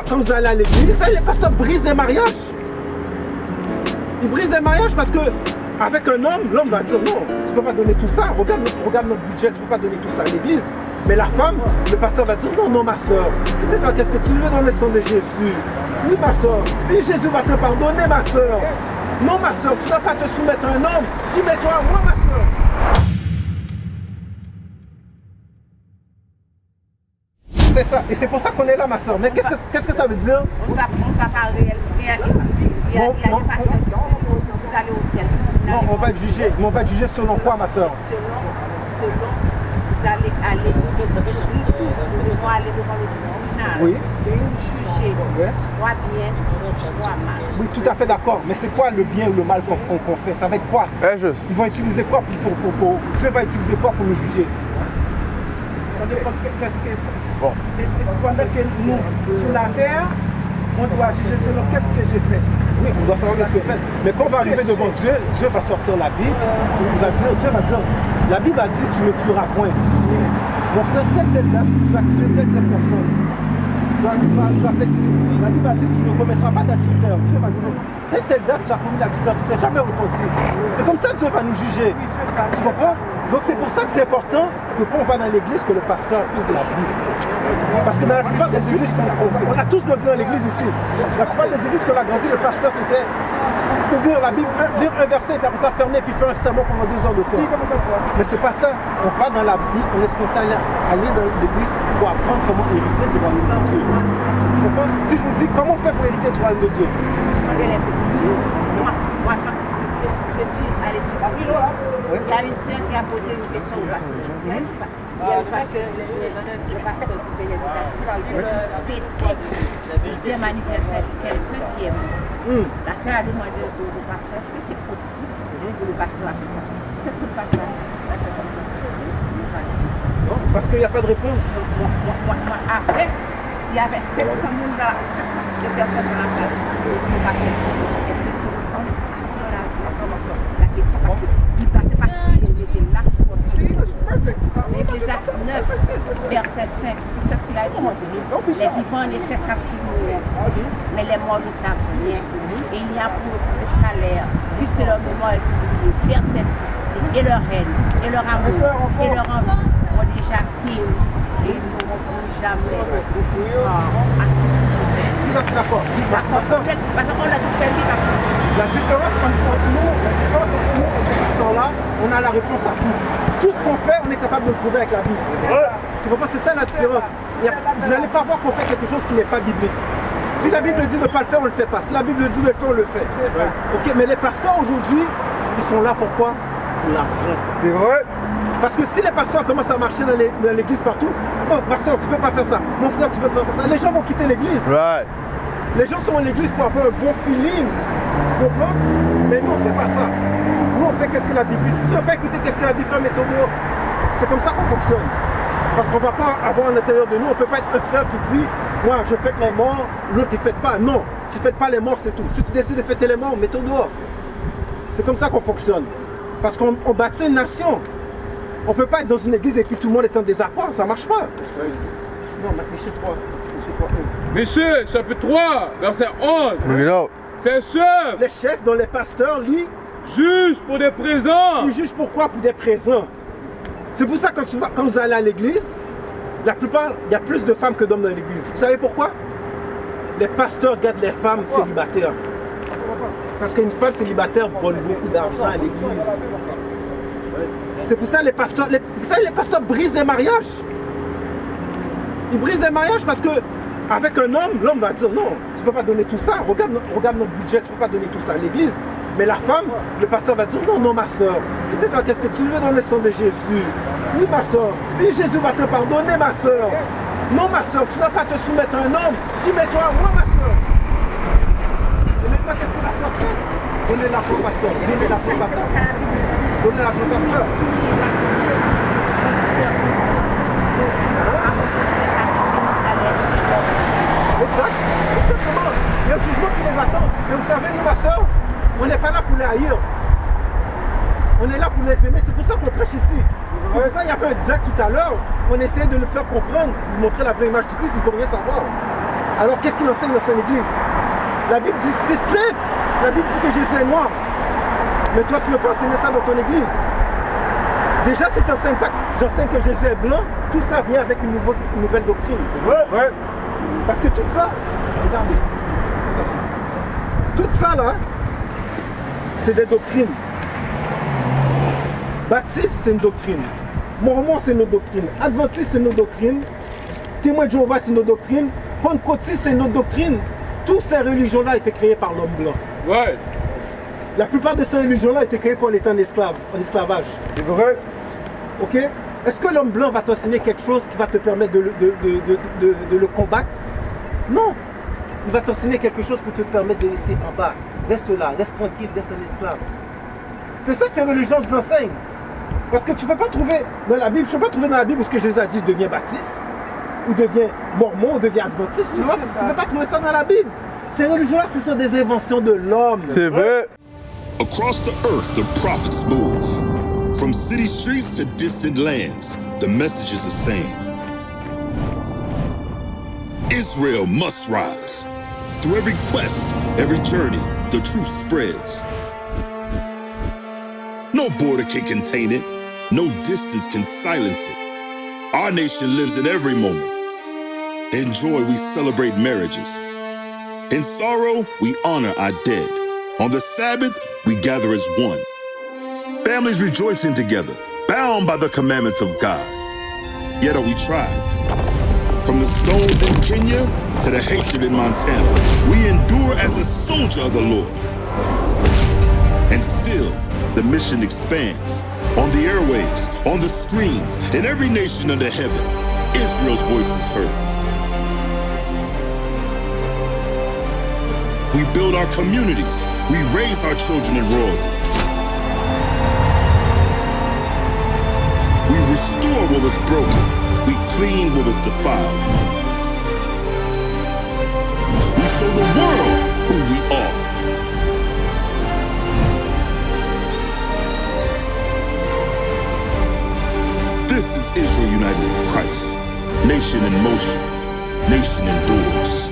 quand vous allez à l'église, les pasteurs brisent des mariages. Ils brisent des mariages parce que avec un homme, l'homme va dire non, tu ne peux pas donner tout ça. Regarde notre budget, tu ne peux pas donner tout ça à l'église. Mais la femme, le pasteur va dire non, non ma soeur, tu peux faire qu'est-ce que tu veux dans le sang de Jésus. Oui ma soeur, oui Jésus va te pardonner ma soeur. Non ma soeur, tu ne dois pas te soumettre à un homme, soumets-toi à moi ma soeur. C'est ça, et c'est pour ça qu'on est là ma soeur. Mais qu'est-ce que ça veut dire? On va parler, il y a des pasteurs vous allez au ciel. Non, on va te juger. Mais on va te juger selon quoi, ma soeur? Selon, vous allez aller, nous tous, nous devons aller devant le tribunal. Oui. Nous juger, soit bien, soit mal. Oui, tout à fait d'accord. Mais c'est quoi le bien ou le mal qu'on fait? Ça va être quoi? Ils vont utiliser quoi pour Dieu va utiliser quoi pour nous juger? Ça dépend qu'est-ce que c'est. Bon. Pendant que nous, sur la terre, on doit juger selon qu'est-ce que j'ai fait. Oui, on doit savoir ce que fait. Mais quand on va arriver devant Dieu, Dieu va sortir la Bible. Dieu va dire, la Bible a dit tu ne tueras point. Mon frère, telle date, tu vas tuer telle personne. Tu vas faire ci. La Bible a dit tu ne commettras pas d'adultère. Dieu va dire, telle date, tu as commis l'adultère, tu n'es jamais repenti. C'est comme ça que Dieu va nous juger. Oui, c'est ça. Tu comprends? Donc c'est pour ça que c'est important que quand on va dans l'église, que le pasteur ouvre la Bible. Parce que dans la plupart des églises, on a tous grandi dans l'église ici. La plupart des églises qu'on a grandi, le pasteur faisait ouvrir la Bible, lire un verset, et puis après ça fermer, puis faire un sermon pendant 2 heures de temps. Mais c'est pas ça. On va dans la Bible, on est censé aller dans l'église pour apprendre comment hériter du royaume de Dieu. Tu comprends? Si je vous dis comment on fait pour hériter du royaume de Dieu? Sondez les Écritures. Moi, je suis à l'étude. Il y a une sœur qui a posé une question au pasteur. Il y a le pasteur qui fait les États-Unis. C'était le 10e anniversaire de quelqu'un qui est mort. La sœur a demandé au pasteur est-ce que c'est possible que le pasteur a fait ça. C'est ce que le pasteur a fait comme ça. Non, parce qu'il n'y a pas de réponse. Après, il y avait 700 000 de personnes dans la classe. Est-ce que tu comprends la question? Parce qu'il passait par ce qu'il était là pour Ecclésiaste 9, verset 5, c'est ce qu'il a dit. Les vivants en effet savent qu'ils mourront, mais les morts ne savent rien. Et il n'y a pour le salaire, puisque leur mémoire est oubliée. Verset 6, et leur haine, et leur amour, et leur envie ont déjà péri, et ils n'auront plus jamais. D'accord. Parce qu'on a tout fait vite après. La différence entre nous et ce pasteur-là, on a la réponse à tout. Tout ce qu'on fait, on est capable de le prouver avec la Bible. Tu comprends? C'est ça la différence. Vous n'allez pas voir qu'on fait quelque chose qui n'est pas biblique. Si la Bible dit de ne pas le faire, on ne le fait pas. Si la Bible dit de le faire, on le fait. Ok, mais les pasteurs aujourd'hui, ils sont là pourquoi? Pour l'argent. C'est vrai. Parce que si les pasteurs commencent à marcher dans l'église partout, oh ma soeur, tu peux pas faire ça. Mon frère, tu peux pas faire ça. Les gens vont quitter l'église. Les gens sont à l'église pour avoir un bon feeling. Tu comprends? Mais nous, on ne fait pas ça. Nous, on fait qu'est-ce que la Bible dit. Si tu ne veux pas écouter qu'est-ce que la Bible fait, mets-toi dehors. C'est comme ça qu'on fonctionne. Parce qu'on ne va pas avoir à l'intérieur de nous, on ne peut pas être un frère qui dit moi, je fête les morts, l'autre, il ne fête pas. Non, tu ne fêtes pas les morts, c'est tout. Si tu décides de fêter les morts, mets-toi dehors. C'est comme ça qu'on fonctionne. Parce qu'on bâtit une nation. On ne peut pas être dans une église et puis tout le monde est en désaccord, ça ne marche pas. Non, Michée 3. Michée, chapitre 3, verset 11. C'est chef. Les chefs, dont les pasteurs, lui, juge pour des présents. Ils jugent pourquoi? Pour des présents. C'est pour ça que quand vous allez à l'église, la plupart, il y a plus de femmes que d'hommes dans l'église. Vous savez pourquoi? Les pasteurs gardent les femmes célibataires. Parce qu'une femme célibataire vole beaucoup d'argent à l'église. C'est pour ça que les pasteurs brisent des mariages. Ils brisent des mariages parce que avec un homme, l'homme va dire non, tu ne peux pas donner tout ça. Regarde notre budget, tu ne peux pas donner tout ça à l'église. Mais la femme, le pasteur va dire non, non ma soeur, tu peux faire qu'est-ce que tu veux dans le sang de Jésus. Oui ma soeur, oui Jésus va te pardonner ma soeur. Non ma soeur, tu n'as pas à te soumettre à un homme, soumets-toi à moi ma soeur. Et maintenant qu'est-ce que la soeur fait? Donnez l'argent au pasteur, donnez l'argent au pasteur. Donnez l'argent au pasteur. Exact, exactement. Il y a un jugement qui les attend. Mais vous savez, nous, ma soeur, on n'est pas là pour les haïr. On est là pour les aimer. C'est pour ça qu'on prêche ici. C'est pour ça qu'il y avait un direct tout à l'heure. On essayait de le faire comprendre, de montrer la vraie image du Christ. Il ne faut rien savoir. Alors qu'est-ce qu'il enseigne dans son église? La Bible dit, c'est simple. La Bible dit que Jésus est noir. Mais toi, tu ne veux pas enseigner ça dans ton église. Déjà, si tu n'enseignes pas, j'enseigne que Jésus est blanc, tout ça vient avec une nouvelle doctrine. Ouais. Parce que tout ça, regardez, tout ça là, c'est des doctrines. Baptiste, c'est une doctrine. Mormon, c'est une autre doctrine. Adventiste, c'est une autre doctrine. Témoin de Jéhovah, c'est une autre doctrine. Pentecôtiste, c'est une autre doctrine. Toutes ces religions-là étaient créées par l'homme blanc. Ouais. La plupart de ces religions-là étaient créées quand on était en esclavage. C'est vrai. Ok? Est-ce que l'homme blanc va t'enseigner quelque chose qui va te permettre de le combattre? Non. Il va t'enseigner quelque chose pour te permettre de rester en bas. Reste là, reste tranquille, reste un esclave. C'est ça que ces religions nous enseignent. Parce que tu ne peux pas trouver dans la Bible, je ne peux pas trouver dans la Bible où ce que Jésus a dit devient baptiste, ou devient mormon, ou devient adventiste. Tu ne peux pas trouver ça dans la Bible. Ces religions-là, ce sont des inventions de l'homme. C'est vrai. Across the earth, the prophets move. From city streets to distant lands, the message is the same. Israel must rise. Through every quest, every journey, the truth spreads. No border can contain it. No distance can silence it. Our nation lives in every moment. In joy, we celebrate marriages. In sorrow, we honor our dead. On the Sabbath, we gather as one. Families rejoicing together, bound by the commandments of God. Yet are we tried. From the stones in Kenya to the hatred in Montana, we endure as a soldier of the Lord. And still, the mission expands. On the airwaves, on the screens, in every nation under heaven, Israel's voice is heard. We build our communities. We raise our children in royalty. We restore what was broken. We clean what was defiled. We show the world who we are. This is Israel united in Christ. Nation in motion. Nation endures.